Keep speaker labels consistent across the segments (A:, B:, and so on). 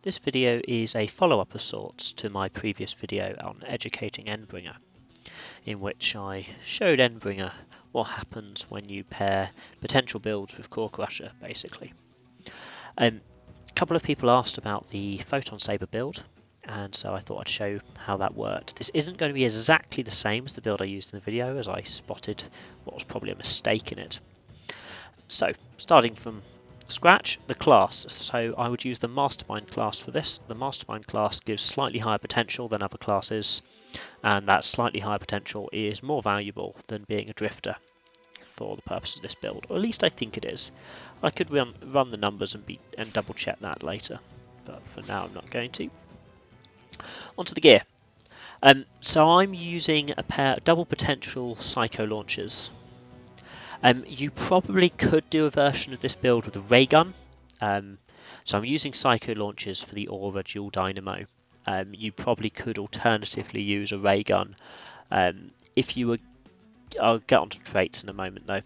A: This video is a follow-up of sorts to my previous video on educating Endbringer, in which I showed Endbringer what happens when you pair potential builds with Core Crusher, basically. A couple of people asked about the Photon Saber build, and so I thought I'd show how that worked. This isn't going to be exactly the same as the build I used in the video, as I spotted what was probably a mistake in it. So, starting from scratch, the class. So I would use the Mastermind class for this. The Mastermind class gives slightly higher potential than other classes, and that slightly higher potential is more valuable than being a drifter for the purpose of this build, or at least I think it is. I could run the numbers and double check that later, but for now I'm not going to. Onto the gear. So I'm using a pair of double potential psycho launchers. You probably could do a version of this build with a ray gun. So I'm using psycho launchers for the Aura dual dynamo. You probably could alternatively use a ray gun if you were. I'll get onto traits in a moment though.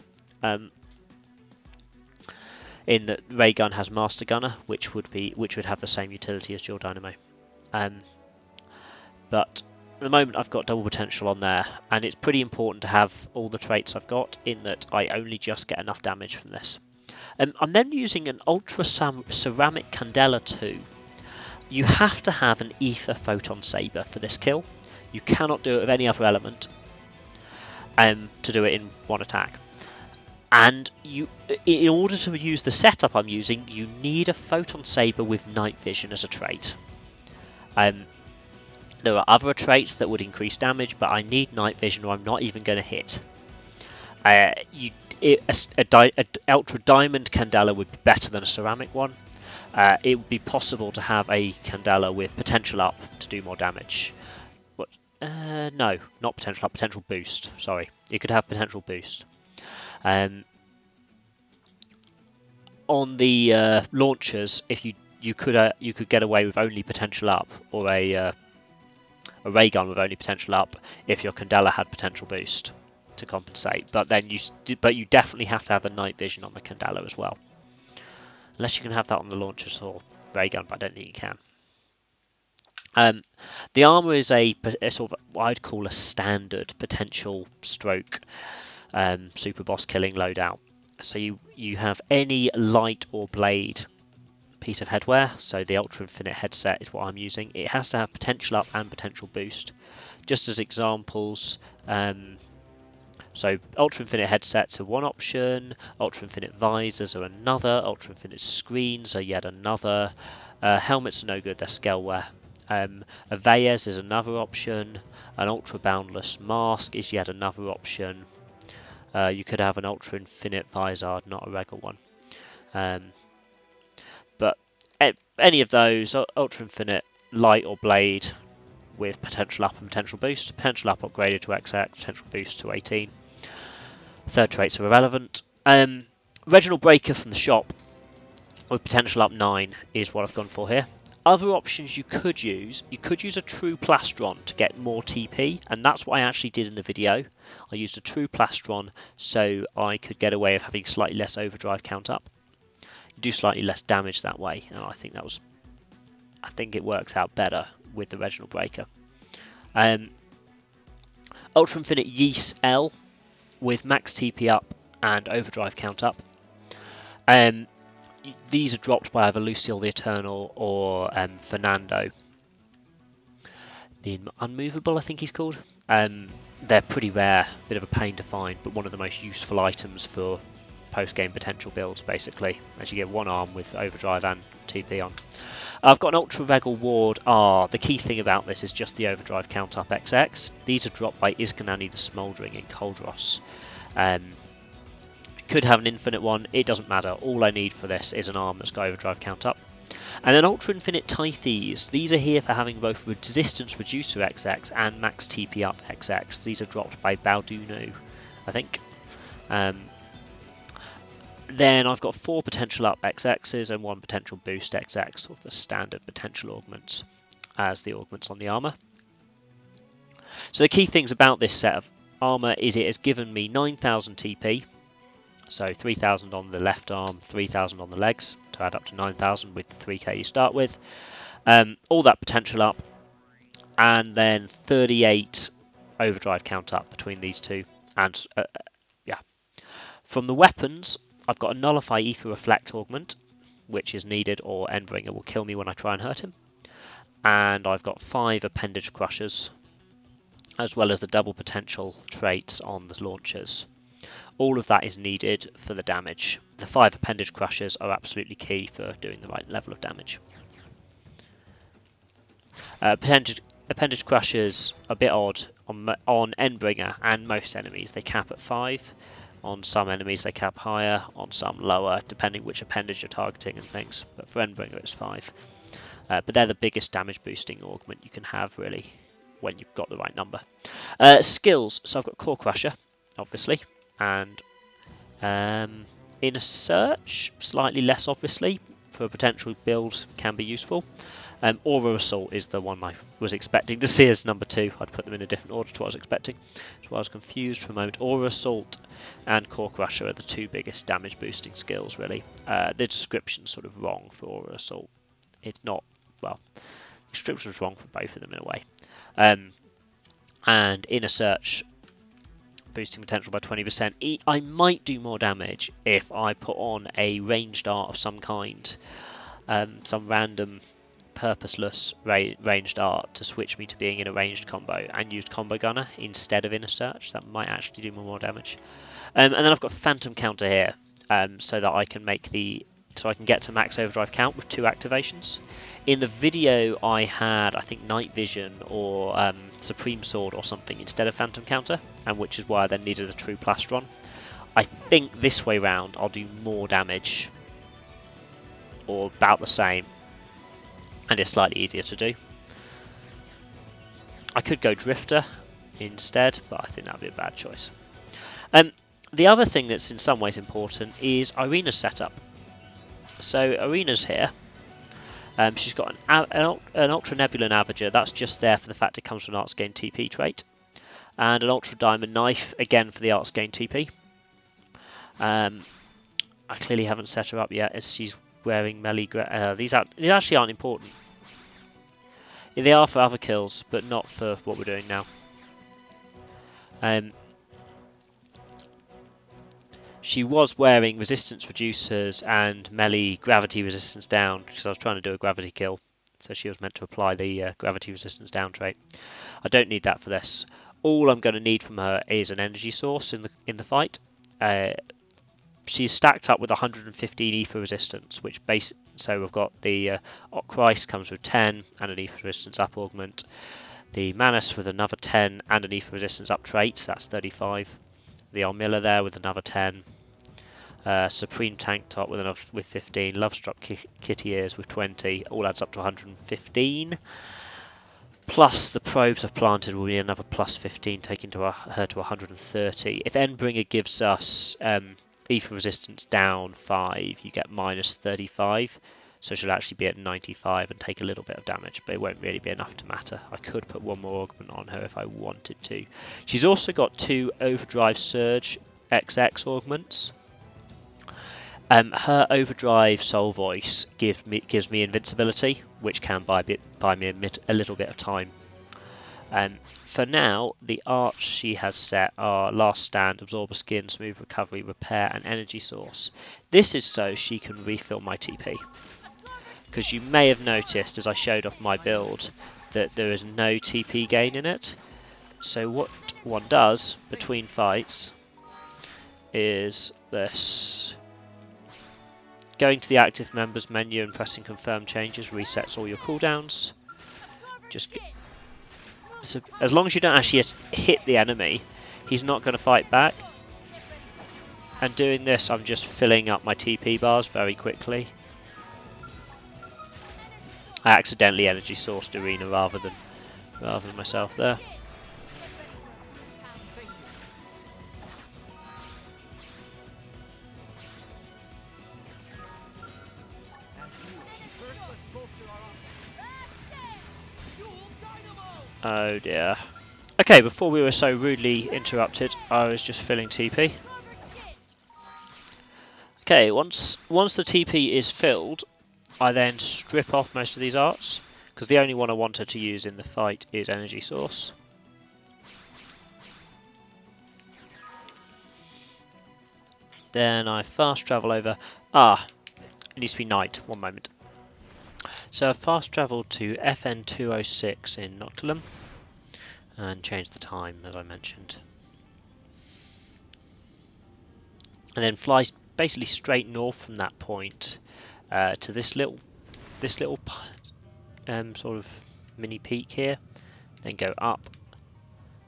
A: In that ray gun has master gunner, which would have the same utility as dual dynamo. But at the moment I've got double potential on there, and it's pretty important to have all the traits I've got, in that I only just get enough damage from this. I'm then using an Ultra Ceramic Candela 2. You have to have an Ether Photon Saber for this kill. You cannot do it with any other element to do it in one attack. And in order to use the setup I'm using, you need a Photon Saber with night vision as a trait. There are other traits that would increase damage, but I need night vision or I'm not even going to hit. Ultra Diamond Candela would be better than a ceramic one. It would be possible to have a Candela with potential up to do more damage. No, not potential up, potential boost. Sorry, you could have potential boost. On the launchers, if you could get away with only potential up, or a ray gun with only potential up if your Candela had potential boost to compensate. But then you definitely have to have the night vision on the Candela as well, unless you can have that on the launchers or ray gun, but I don't think you can. The armor is a sort of what I'd call a standard potential stroke super boss killing loadout. So you have any light or blade piece of headwear. So the Ultra Infinite headset is what I'm using. It has to have potential up and potential boost. Just as examples, so Ultra Infinite headsets are one option, Ultra Infinite visors are another, Ultra Infinite screens are yet another, helmets are no good, they're scaleware. A Veyes is another option, an Ultra Boundless mask is yet another option. You could have an Ultra Infinite visor, not a regular one. But any of those, Ultra Infinite light or blade with potential up and potential boost. Potential up upgraded to XX, potential boost to 18. Third traits are irrelevant. Regional Breaker from the shop with potential up 9 is what I've gone for here. Other options you could use a True Plastron to get more TP, and that's what I actually did in the video. I used a True Plastron so I could get away with having slightly less overdrive count up. You do slightly less damage that way, and I think it works out better with the Regional Breaker. Ultra Infinite Yeast L with max TP up and overdrive count up. These are dropped by either Lucille the Eternal or Fernando. The Unmovable, I think he's called. They're pretty rare, bit of a pain to find, but one of the most useful items for post-game potential builds, basically, as you get one arm with overdrive and TP on. I've got an Ultra Regal Ward R. The key thing about this is just the overdrive count up XX. These are dropped by Iskanani the Smouldering in Koldros. Could have an infinite one, it doesn't matter. All I need for this is an arm that's got overdrive count up. And then Ultra Infinite Tythes. These are here for having both Resistance Reducer XX and Max TP up XX. These are dropped by Balduno, I think. Then I've got 4 potential up XXs and 1 potential boost XX, of the standard potential augments as the augments on the armor. So the key things about this set of armor is it has given me 9,000 TP. So 3,000 on the left arm, 3,000 on the legs to add up to 9,000 with the 3k you start with. All that potential up, and then 38 overdrive count up between these two. And yeah, from the weapons, I've got a nullify ether reflect augment, which is needed, or Endbringer will kill me when I try and hurt him. And I've got 5 appendage crushers, as well as the double potential traits on the launchers. All of that is needed for the damage. The 5 appendage crushers are absolutely key for doing the right level of damage. Appendage crushers are a bit odd on Endbringer and most enemies. They cap at 5. On some enemies they cap higher, on some lower, depending which appendage you're targeting and things. But for Endbringer it's 5. But they're the biggest damage boosting augment you can have, really, when you've got the right number. Skills, so I've got Core Crusher, obviously, and Inner Search, slightly less obviously, for potential builds can be useful. Aura Assault is the one I was expecting to see as number 2. I'd put them in a different order to what I was expecting. That's why I was confused for a moment. Aura Assault and Core Crusher are the 2 biggest damage boosting skills, really. The description's sort of wrong for Aura Assault. It's not, well, the description's wrong for both of them in a way. And Inner Search, boosting potential by 20%. I might do more damage if I put on a ranged art of some kind, some random purposeless ranged art to switch me to being in a ranged combo and used Combo Gunner instead of Inner Search. That might actually do more damage. And then I've got Phantom Counter here, so that I can get to max overdrive count with 2 activations. In the video I had, I think, Night Vision or Supreme Sword or something instead of Phantom Counter, and which is why I then needed a true plastron. I think this way round I'll do more damage, or about the same, and it's slightly easier to do. I could go Drifter instead, but I think that would be a bad choice. The other thing that's in some ways important is Irina's setup. So Irina's here. She's got an Ultra Nebula Navager. That's just there for the fact it comes from an Arts Gain TP trait. And an Ultra Diamond Knife, again for the Arts Gain TP. I clearly haven't set her up yet as she's wearing melee. These actually aren't important. They are for other kills, but not for what we're doing now. She was wearing resistance reducers and melee gravity resistance down, because I was trying to do a gravity kill. So she was meant to apply the gravity resistance down trait. I don't need that for this. All I'm going to need from her is an energy source in the fight. She's stacked up with 115 ether resistance, so we've got the Okrice comes with 10 and an ether resistance up augment. The Manus with another 10 and an ether resistance up trait, so that's 35. The Almilla there with another 10. Supreme Tank Top with 15. Lovestruck Kitty Ears with 20. All adds up to 115. Plus the probes I've planted will be another plus 15, taking her to 130. If Endbringer gives us ether resistance down 5, you get minus 35. So she'll actually be at 95 and take a little bit of damage, but it won't really be enough to matter. I could put one more augment on her if I wanted to. She's also got 2 Overdrive Surge XX augments. Her Overdrive Soul Voice gives me invincibility, which can buy me a little bit of time. For now, the arts she has set are Last Stand, Absorber Skin, Smooth Recovery, Repair, and Energy Source. This is so she can refill my TP. Because you may have noticed, as I showed off my build, that there is no TP gain in it. So what one does between fights is this. Going to the active members menu and pressing confirm changes resets all your cooldowns. So as long as you don't actually hit the enemy, he's not going to fight back. And doing this, I'm just filling up my TP bars very quickly. I accidentally energy sourced Arena rather than myself there. Oh dear. Okay, before we were so rudely interrupted, I was just filling TP. Okay, once the TP is filled, I then strip off most of these arts, because the only one I want her to use in the fight is Energy Source. Then I fast travel over. It needs to be night. One moment. So I fast travel to FN 206 in Noctilum and change the time as I mentioned. And then fly basically straight north from that point to this little sort of mini peak here. Then go up.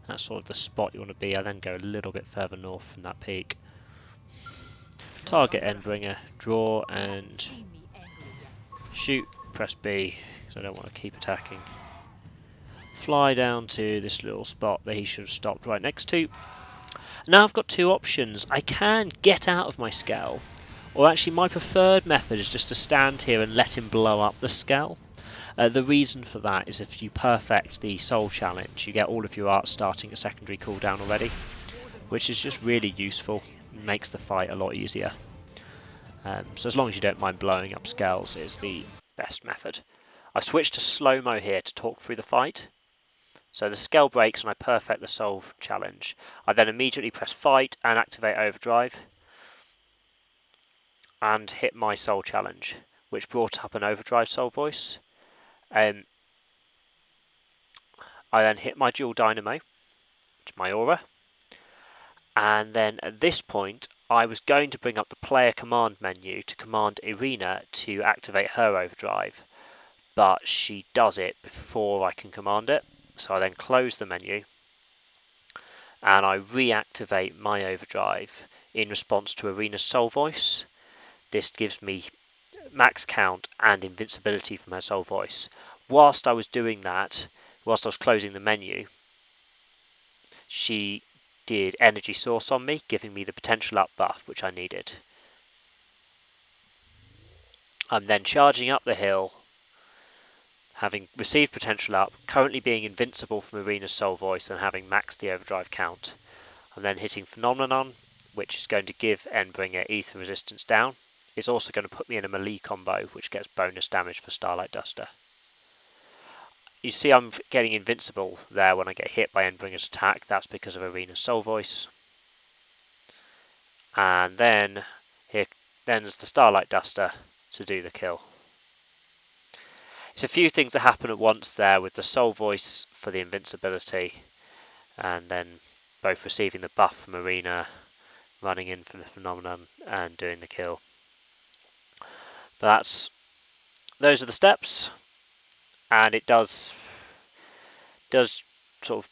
A: That's sort of the spot you want to be. I then go a little bit further north from that peak. Target Endbringer, draw and shoot, press B because I don't want to keep attacking. Fly down to this little spot that he should have stopped right next to. Now I've got two options. I can get out of my skull, or actually my preferred method is just to stand here and let him blow up the skull. The reason for that is if you perfect the soul challenge, you get all of your art starting a secondary cooldown already, which is just really useful. It makes the fight a lot easier. So as long as you don't mind blowing up skulls is the best method. I've switched to slow-mo here to talk through the fight. So the skull breaks and I perfect the soul challenge. I then immediately press fight and activate overdrive and hit my soul challenge, which brought up an overdrive soul voice. I then hit my dual dynamo, which is my aura, and then at this point I was going to bring up the player command menu to command Irina to activate her overdrive, but she does it before I can command it. So I then close the menu and I reactivate my overdrive in response to Irina's soul voice. This gives me max count and invincibility from her soul voice. Whilst I was doing that, whilst I was closing the menu, she did energy source on me, giving me the potential up buff which I needed. I'm then charging up the hill, having received potential up, currently being invincible from Irina's soul voice and having maxed the overdrive count. I'm then hitting Phenomenon, which is going to give Endbringer ether resistance down. It's also going to put me in a melee combo, which gets bonus damage for Starlight Duster. You see I'm getting invincible there when I get hit by Endbringer's attack. That's because of Irina's soul voice. And then there's the Starlight Duster to do the kill. It's a few things that happen at once there with the soul voice for the invincibility, and then both receiving the buff from Irina, running in for the phenomenon, and doing the kill. But those are the steps, and it does sort of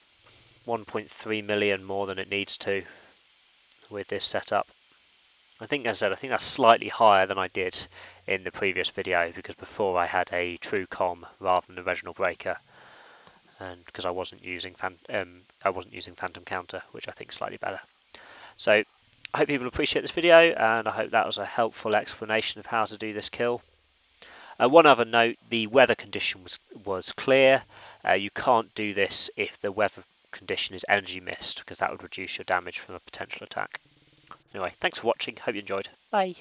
A: 1.3 million more than it needs to with this setup. I think that's slightly higher than I did in the previous video, because before I had a true com rather than the original breaker, and because I wasn't using Phantom Counter, which I think is slightly better. So I hope people appreciate this video, and I hope that was a helpful explanation of how to do this kill. One other note, the weather condition was clear. You can't do this if the weather condition is energy mist, because that would reduce your damage from a potential attack. Anyway, thanks for watching. Hope you enjoyed. Bye.